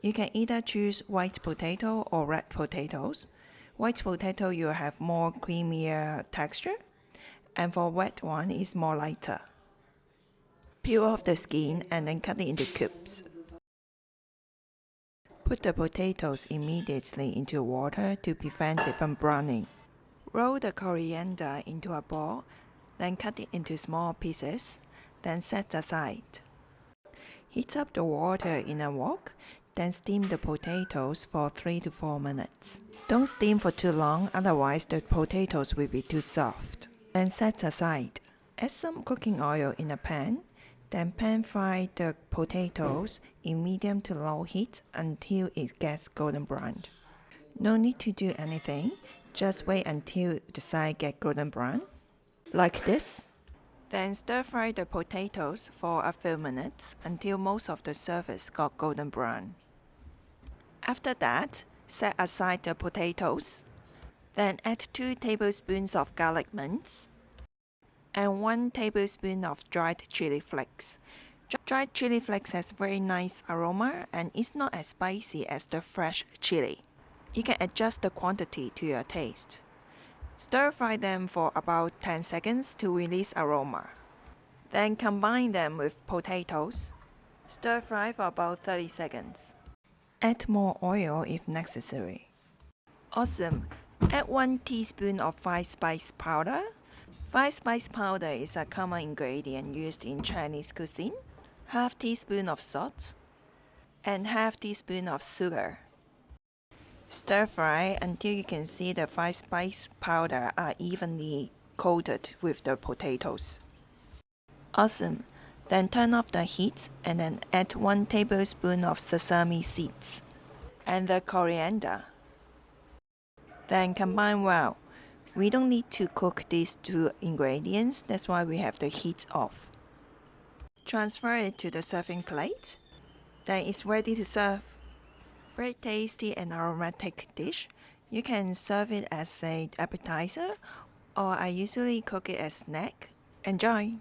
You can either choose white potato or red potatoes. White potato you have more creamier texture, and for red one is more lighter. Peel off the skin and then cut it into cubes. Put the potatoes immediately into water to prevent it from browning. Roll the coriander into a ball, then cut it into small pieces, then set aside. Heat up the water in a wok, then steam the potatoes for 3 to 4 minutes. Don't steam for too long, otherwise the potatoes will be too soft. Then set aside. Add some cooking oil in a pan, then pan fry the potatoes in medium to low heat until it gets golden brown. No need to do anything, just wait until the side gets golden brown, like this. Then stir fry the potatoes for a few minutes until most of the surface got golden brown. After that, set aside the potatoes. Then add 2 tablespoons of garlic mince and 1 tablespoon of dried chili flakes. Dried chili flakes has very nice aroma and it's not as spicy as the fresh chili. You can adjust the quantity to your taste. Stir fry them for about 10 seconds to release aroma. Then combine them with potatoes. Stir fry for about 30 seconds. Add more oil if necessary. Awesome! Add 1 teaspoon of 5 spice powder. 5 spice powder is a common ingredient used in Chinese cuisine. Half teaspoon of salt and half teaspoon of sugar. Stir fry until you can see the 5 spice powder are evenly coated with the potatoes. Awesome! Then turn off the heat and then add 1 tablespoon of sesame seeds and the coriander. Then combine well. We don't need to cook these 2 ingredients, that's why we have the heat off. Transfer it to the serving plate. Then it's ready to serve. Very tasty and aromatic dish. You can serve it as an appetizer, or I usually cook it as snack. Enjoy!